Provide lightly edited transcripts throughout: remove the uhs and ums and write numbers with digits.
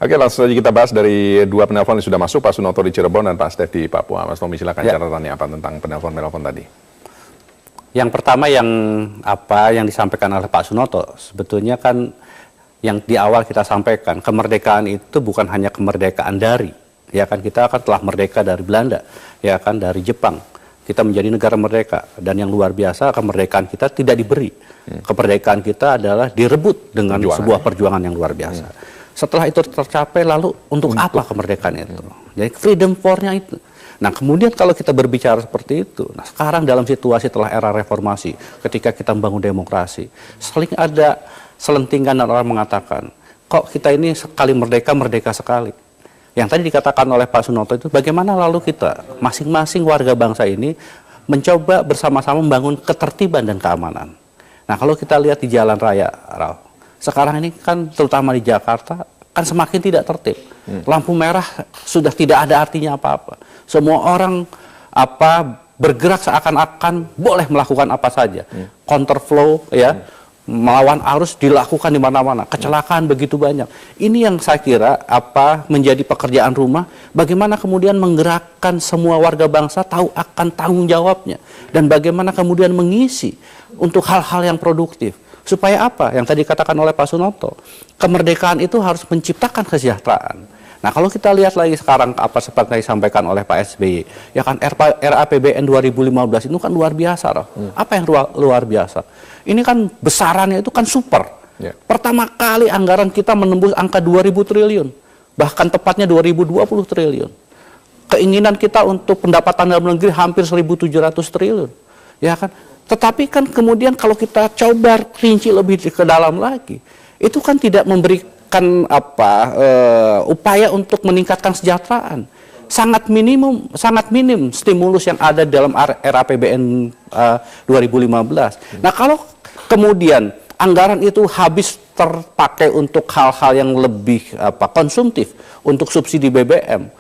Oke, langsung saja kita bahas dari dua penelpon yang sudah masuk, Pak Sunoto di Cirebon dan Pak Stef di Papua. Mas Tommy, silakan catatannya apa tentang penelpon tadi? Yang pertama yang disampaikan oleh Pak Sunoto, sebetulnya kan yang di awal kita sampaikan, kemerdekaan itu bukan hanya kemerdekaan dari, ya kan, kita kan telah merdeka dari Belanda, ya kan, dari Jepang. Kita menjadi negara merdeka, dan yang luar biasa kemerdekaan kita tidak diberi. Kemerdekaan kita adalah direbut dengan sebuah perjuangan yang luar biasa. Setelah itu tercapai, lalu untuk apa kemerdekaan itu? Jadi freedom for-nya itu. Nah, kemudian kalau kita berbicara seperti itu, nah sekarang dalam situasi telah era reformasi, ketika kita membangun demokrasi, sering ada selentingan dan orang mengatakan, kok kita ini sekali merdeka, merdeka sekali. Yang tadi dikatakan oleh Pak Sunoto itu, bagaimana lalu kita, masing-masing warga bangsa ini, mencoba bersama-sama membangun ketertiban dan keamanan. Nah, kalau kita lihat di jalan raya, Ralf, sekarang ini kan terutama di Jakarta kan semakin tidak tertib. Lampu merah sudah tidak ada artinya apa-apa. Semua orang bergerak seakan-akan boleh melakukan apa saja. Counterflow ya, melawan arus dilakukan di mana-mana. Kecelakaan begitu banyak. Ini yang saya kira menjadi pekerjaan rumah, bagaimana kemudian menggerakkan semua warga bangsa tahu akan tanggung jawabnya dan bagaimana kemudian mengisi untuk hal-hal yang produktif. Supaya apa? Yang tadi katakan oleh Pak Sunoto, kemerdekaan itu harus menciptakan kesejahteraan. Nah, kalau kita lihat lagi sekarang seperti yang disampaikan oleh Pak SBY, ya kan RAPBN 2015 itu kan luar biasa, loh. Apa yang luar biasa? Ini kan besarannya itu kan super. Pertama kali anggaran kita menembus angka 2.000 triliun, bahkan tepatnya 2.020 triliun. Keinginan kita untuk pendapatan dalam negeri hampir 1.700 triliun, ya kan? Tetapi kan kemudian kalau kita coba rinci lebih ke dalam lagi, itu kan tidak memberikan upaya untuk meningkatkan kesejahteraan. Sangat minim stimulus yang ada dalam RAPBN 2015. Nah, kalau kemudian anggaran itu habis terpakai untuk hal-hal yang lebih konsumtif, untuk subsidi BBM,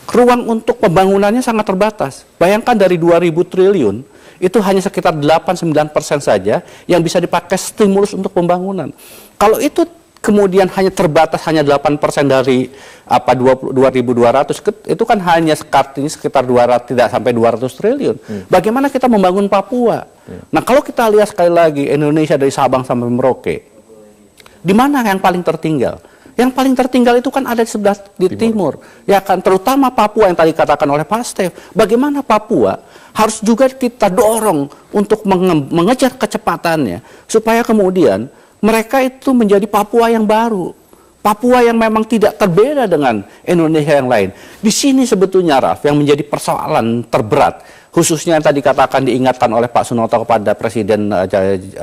ruang untuk pembangunannya sangat terbatas. Bayangkan dari 2.000 triliun, itu hanya sekitar 8-9% saja yang bisa dipakai stimulus untuk pembangunan. Kalau itu kemudian hanya terbatas hanya 8% dari 2.200, itu kan hanya sekitar 200, tidak sampai 200 triliun. Bagaimana kita membangun Papua? Nah, kalau kita lihat sekali lagi Indonesia dari Sabang sampai Merauke, di mana yang paling tertinggal? Yang paling tertinggal itu kan ada di sebelah timur, ya kan, terutama Papua yang tadi katakan oleh Pak Stef. Bagaimana Papua harus juga kita dorong untuk mengejar kecepatannya supaya kemudian mereka itu menjadi Papua yang baru, Papua yang memang tidak terbeda dengan Indonesia yang lain. Di sini sebetulnya, Ralf, yang menjadi persoalan terberat, khususnya yang tadi katakan diingatkan oleh Pak Sunoto kepada Presiden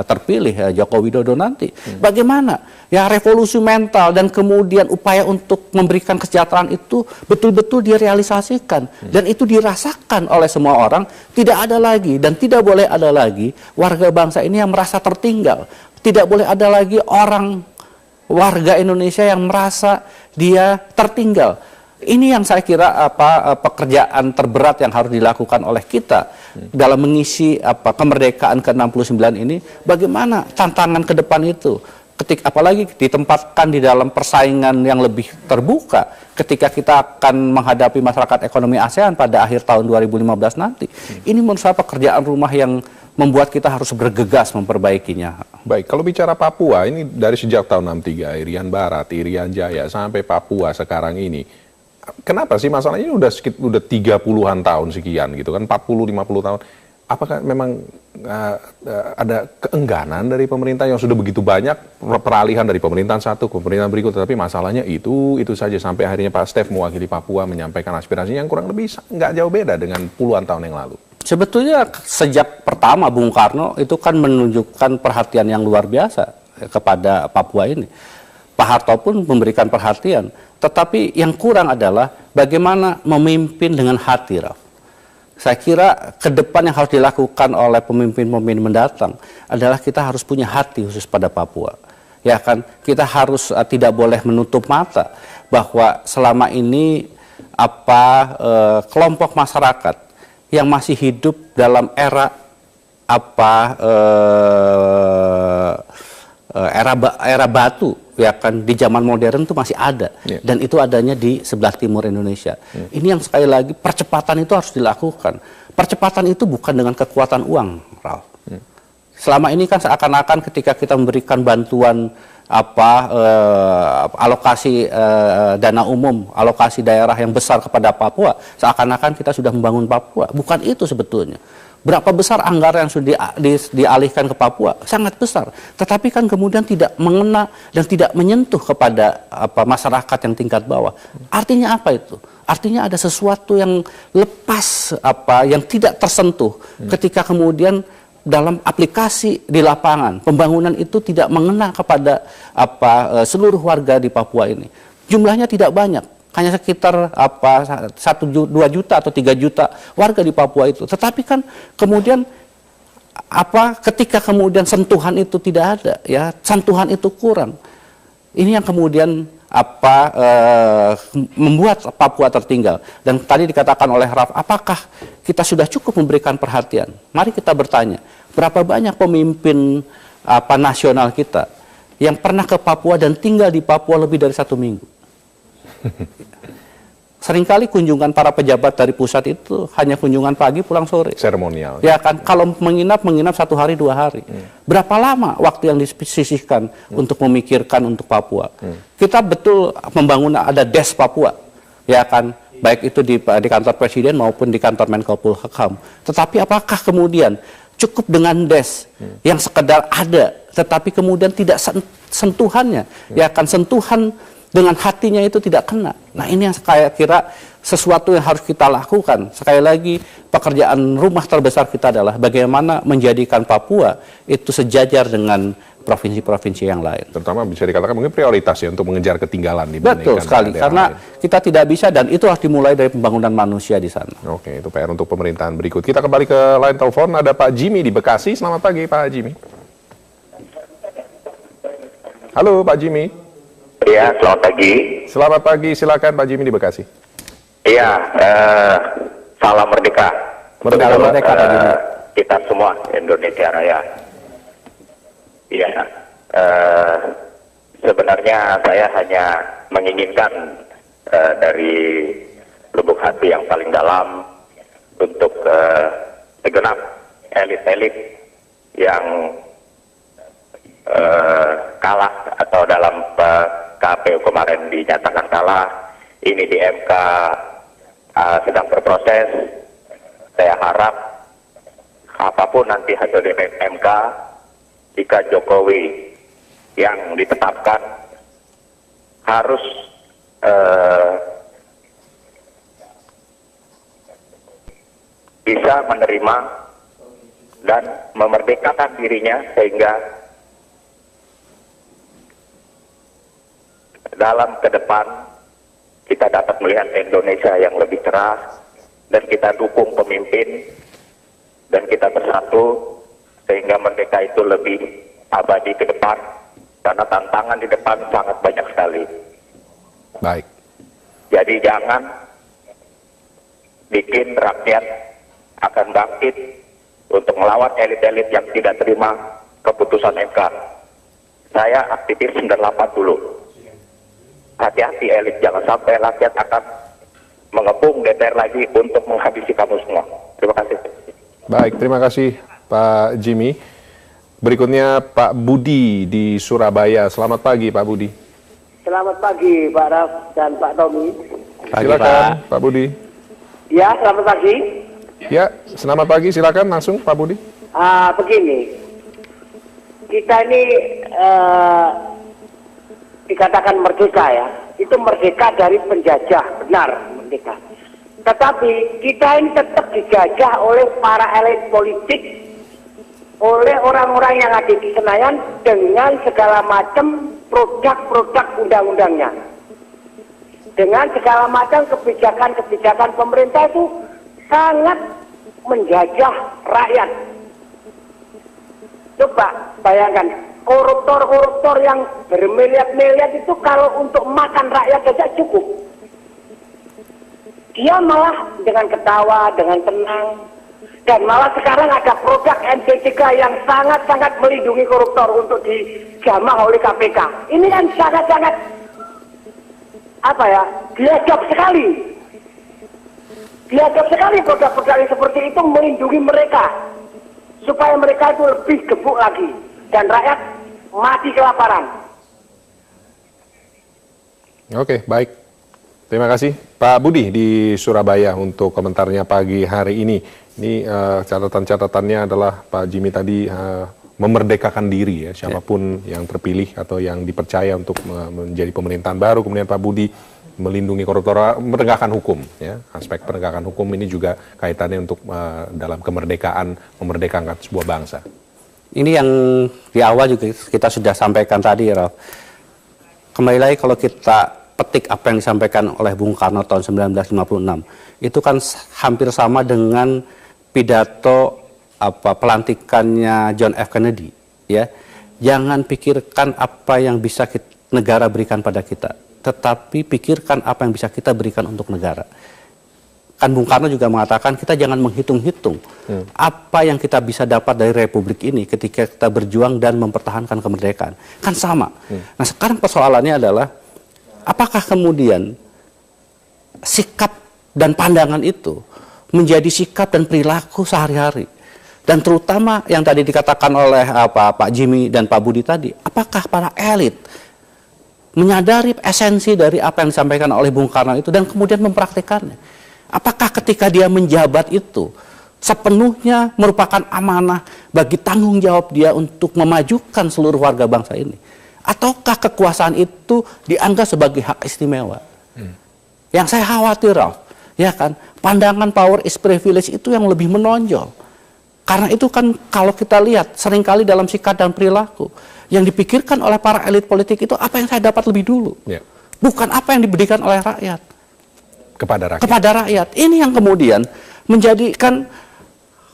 terpilih Joko Widodo nanti. Bagaimana ya revolusi mental dan kemudian upaya untuk memberikan kesejahteraan itu betul-betul direalisasikan dan itu dirasakan oleh semua orang. Tidak ada lagi dan tidak boleh ada lagi warga bangsa ini yang merasa tertinggal. Tidak boleh ada lagi warga Indonesia yang merasa dia tertinggal. Ini yang saya kira pekerjaan terberat yang harus dilakukan oleh kita dalam mengisi kemerdekaan ke-69 ini. Bagaimana tantangan ke depan itu? Apalagi ditempatkan di dalam persaingan yang lebih terbuka ketika kita akan menghadapi masyarakat ekonomi ASEAN pada akhir tahun 2015 nanti. Ini menurut saya pekerjaan rumah yang membuat kita harus bergegas memperbaikinya. Baik, kalau bicara Papua, ini dari sejak tahun 63, Irian Barat, Irian Jaya, sampai Papua sekarang ini, kenapa sih masalahnya ini udah 30-an tahun sekian gitu kan, 40-50 tahun. Apakah memang ada keengganan dari pemerintah yang sudah begitu banyak peralihan dari pemerintahan satu ke pemerintahan berikut, tetapi masalahnya itu saja sampai akhirnya Pak Stef mewakili Papua menyampaikan aspirasinya yang kurang lebih nggak jauh beda dengan puluhan tahun yang lalu. Sebetulnya sejak pertama Bung Karno itu kan menunjukkan perhatian yang luar biasa kepada Papua ini. Pak Harto pun memberikan perhatian, tetapi yang kurang adalah bagaimana memimpin dengan hati, Raf. Saya kira ke depan yang harus dilakukan oleh pemimpin-pemimpin mendatang adalah kita harus punya hati khusus pada Papua. Ya kan, kita harus tidak boleh menutup mata bahwa selama ini kelompok masyarakat yang masih hidup dalam era era batu, ya kan di zaman modern itu masih ada, dan itu adanya di sebelah timur Indonesia. Ini yang sekali lagi percepatan itu harus dilakukan. Percepatan itu bukan dengan kekuatan uang, Ralf. Selama ini kan seakan-akan ketika kita memberikan bantuan alokasi dana umum, alokasi daerah yang besar kepada Papua, seakan-akan kita sudah membangun Papua. Bukan itu sebetulnya. Berapa besar anggaran yang sudah dialihkan ke Papua? Sangat besar. Tetapi kan kemudian tidak mengena dan tidak menyentuh kepada masyarakat yang tingkat bawah. Artinya apa itu? Artinya ada sesuatu yang lepas, yang tidak tersentuh ketika kemudian dalam aplikasi di lapangan pembangunan itu tidak mengena kepada seluruh warga di Papua ini. Jumlahnya tidak banyak. Hanya sekitar 1-2 juta atau 3 juta warga di Papua itu. Tetapi kan kemudian ketika kemudian sentuhan itu tidak ada, ya, sentuhan itu kurang. Ini yang kemudian membuat Papua tertinggal. Dan tadi dikatakan oleh Ralf, apakah kita sudah cukup memberikan perhatian? Mari kita bertanya, berapa banyak pemimpin nasional kita yang pernah ke Papua dan tinggal di Papua lebih dari 1 minggu? Seringkali kunjungan para pejabat dari pusat itu hanya kunjungan pagi pulang sore. Seremonial. Ya kan, kalau menginap 1 hari 2 hari. Berapa lama waktu yang disisihkan untuk memikirkan untuk Papua? Kita betul membangun ada Des Papua, ya kan, baik itu di kantor Presiden maupun di kantor Menko Polhukam. Tetapi apakah kemudian cukup dengan Des yang sekedar ada, tetapi kemudian tidak sentuhannya, ya kan, sentuhan dengan hatinya itu tidak kena. Nah, ini yang saya kira sesuatu yang harus kita lakukan. Sekali lagi, pekerjaan rumah terbesar kita adalah bagaimana menjadikan Papua itu sejajar dengan provinsi-provinsi yang lain. Terutama bisa dikatakan mungkin prioritas ya untuk mengejar ketinggalan dibandingkan. Betul sekali, karena kita tidak bisa, dan itu harus dimulai dari pembangunan manusia di sana. Oke, itu PR untuk pemerintahan berikut. Kita kembali ke line telepon, ada Pak Jimmy di Bekasi. Selamat pagi Pak Jimmy. Halo Pak Jimmy. Iya, selamat pagi. Selamat pagi, silakan Pak Jimmy di Bekasi. Iya, salam merdeka. Merdeka, merdeka Pak Jimmy. Kita semua Indonesia Raya. Iya, sebenarnya saya hanya menginginkan dari lubuk hati yang paling dalam untuk segenap elit-elit yang kalah atau dalam KPU kemarin dinyatakan kalah, ini di MK sedang berproses. Saya harap apapun nanti hasil di MK, jika Jokowi yang ditetapkan harus bisa menerima dan memerdekakan dirinya sehingga dalam ke depan kita dapat melihat Indonesia yang lebih cerah, dan kita dukung pemimpin dan kita bersatu sehingga merdeka itu lebih abadi ke depan, karena tantangan di depan sangat banyak sekali. Baik. Jadi jangan bikin rakyat akan bangkit untuk melawan elit-elit yang tidak terima keputusan MK. Saya aktivis 98 dulu. Hati-hati elit, jangan sampai rakyat akan mengepung DPR lagi untuk menghabisi kamu semua. Terima kasih. Baik, terima kasih Pak Jimmy. Berikutnya Pak Budi di Surabaya. Selamat pagi Pak Budi. Selamat pagi Pak Raf dan Pak Tommy. Silakan Pak Budi. Ya, selamat pagi. Ya, selamat pagi. Silakan langsung Pak Budi. Begini, kita ini dikatakan merdeka ya, itu merdeka dari penjajah, benar merdeka. Tetapi kita ini tetap dijajah oleh para elit politik, oleh orang-orang yang ada di Senayan dengan segala macam produk-produk undang-undangnya, dengan segala macam kebijakan-kebijakan pemerintah itu sangat menjajah rakyat. Coba bayangkan, koruptor-koruptor yang bermiliar-miliar itu kalau untuk makan rakyat saja cukup. Dia malah dengan ketawa, dengan tenang, Dan malah sekarang ada produk MP3 yang sangat-sangat melindungi koruptor untuk dijamah oleh KPK. Ini kan sangat-sangat biadab sekali. Biadab sekali produk-produk yang seperti itu melindungi mereka supaya mereka itu lebih gebuk lagi dan rakyat mati kelaparan. Oke, baik. Terima kasih Pak Budi di Surabaya untuk komentarnya pagi hari ini. Ini catatan-catatannya adalah Pak Jimmy tadi memerdekakan diri ya, siapapun yang terpilih atau yang dipercaya untuk menjadi pemerintahan baru. Kemudian Pak Budi melindungi koruptor, menegakkan hukum ya. Aspek penegakan hukum ini juga kaitannya untuk dalam kemerdekaan, memerdekakan sebuah bangsa. Ini yang di awal juga kita sudah sampaikan tadi, Ralf. Kembali lagi kalau kita petik apa yang disampaikan oleh Bung Karno tahun 1956, itu kan hampir sama dengan pidato pelantikannya John F. Kennedy, ya. Jangan pikirkan apa yang bisa negara berikan pada kita, tetapi pikirkan apa yang bisa kita berikan untuk negara. Kan Bung Karno juga mengatakan kita jangan menghitung-hitung apa yang kita bisa dapat dari Republik ini ketika kita berjuang dan mempertahankan kemerdekaan. Kan sama. Nah sekarang persoalannya adalah apakah kemudian sikap dan pandangan itu menjadi sikap dan perilaku sehari-hari? Dan terutama yang tadi dikatakan oleh Pak Jimmy dan Pak Budi tadi, apakah para elit menyadari esensi dari apa yang disampaikan oleh Bung Karno itu dan kemudian mempraktikannya? Apakah ketika dia menjabat itu sepenuhnya merupakan amanah bagi tanggung jawab dia untuk memajukan seluruh warga bangsa ini? Ataukah kekuasaan itu dianggap sebagai hak istimewa? Yang saya khawatir, Ralf, ya kan, pandangan power is privilege itu yang lebih menonjol. Karena itu kan kalau kita lihat seringkali dalam sikap dan perilaku yang dipikirkan oleh para elit politik itu apa yang saya dapat lebih dulu, bukan apa yang diberikan oleh rakyat kepada rakyat. Ini yang kemudian menjadikan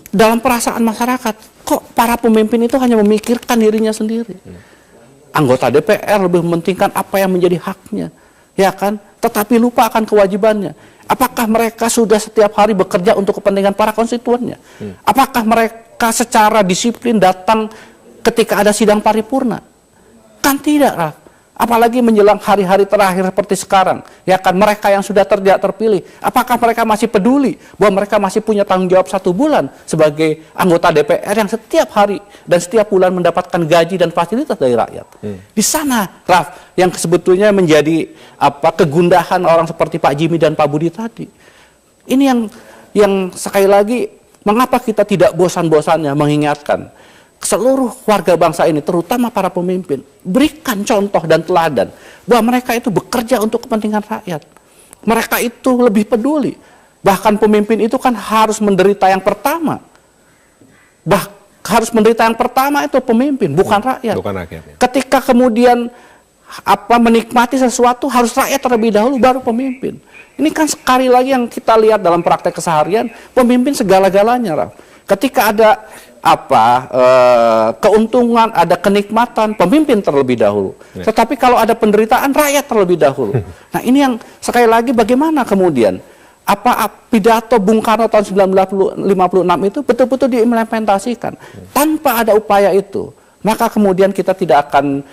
dalam perasaan masyarakat kok para pemimpin itu hanya memikirkan dirinya sendiri. Anggota DPR lebih mementingkan apa yang menjadi haknya, ya kan? Tetapi lupa akan kewajibannya. Apakah mereka sudah setiap hari bekerja untuk kepentingan para konstituennya? Apakah mereka secara disiplin datang ketika ada sidang paripurna? Kan tidak, Raf. Apalagi menjelang hari-hari terakhir seperti sekarang, ya kan, mereka yang sudah terpilih, apakah mereka masih peduli bahwa mereka masih punya tanggung jawab 1 bulan sebagai anggota DPR yang setiap hari dan setiap bulan mendapatkan gaji dan fasilitas dari rakyat? Di sana, Raf, yang sebetulnya menjadi kegundahan orang seperti Pak Jimmy dan Pak Budi tadi. Ini yang sekali lagi, mengapa kita tidak bosan-bosannya mengingatkan seluruh warga bangsa ini, terutama para pemimpin, berikan contoh dan teladan bahwa mereka itu bekerja untuk kepentingan rakyat. Mereka itu lebih peduli. Bahkan pemimpin itu kan harus menderita yang pertama. Harus menderita yang pertama itu pemimpin, bukan rakyat. Bukan rakyat. Ya. Ketika kemudian menikmati sesuatu harus rakyat terlebih dahulu baru pemimpin. Ini kan sekali lagi yang kita lihat dalam praktek keseharian, pemimpin segala-galanya, Raf. Ketika ada keuntungan, ada kenikmatan, pemimpin terlebih dahulu. Tetapi kalau ada penderitaan, rakyat terlebih dahulu. Nah ini yang sekali lagi bagaimana kemudian pidato Bung Karno tahun 1956 itu betul-betul diimplementasikan. Tanpa ada upaya itu, maka kemudian kita tidak akan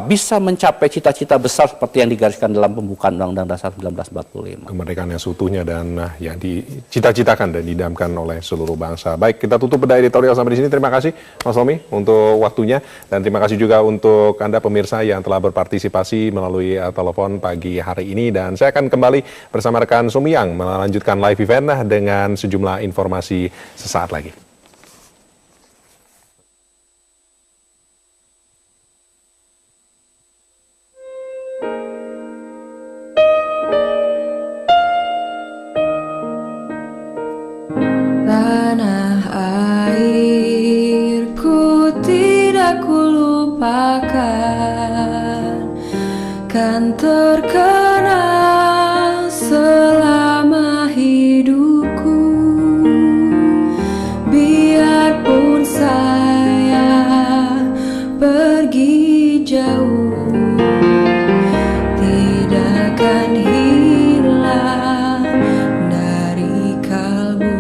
bisa mencapai cita-cita besar seperti yang digariskan dalam pembukaan Undang-Undang Dasar 1945. Kemerdekaan yang seutuhnya dan yang dicita-citakan dan didamkan oleh seluruh bangsa. Baik, kita tutup beda editorial sampai di sini. Terima kasih Mas Romi untuk waktunya dan terima kasih juga untuk Anda pemirsa yang telah berpartisipasi melalui telepon pagi hari ini, dan saya akan kembali bersama rekan Sumiang melanjutkan live event dengan sejumlah informasi sesaat lagi. Tanah airku tidak kulupakan, kan terkenang selama hidupku. Biarpun saya pergi jauh, tidak akan hilang dari kalbu.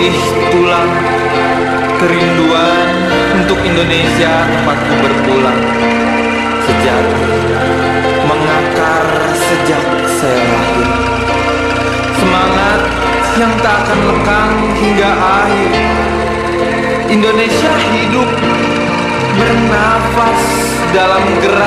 memutih tulang, kerinduan untuk Indonesia tempatku berpulang. Sejati mengakar sejak saya lahir, semangat yang tak akan lekang hingga akhir. Indonesia hidup, bernafas dalam gerak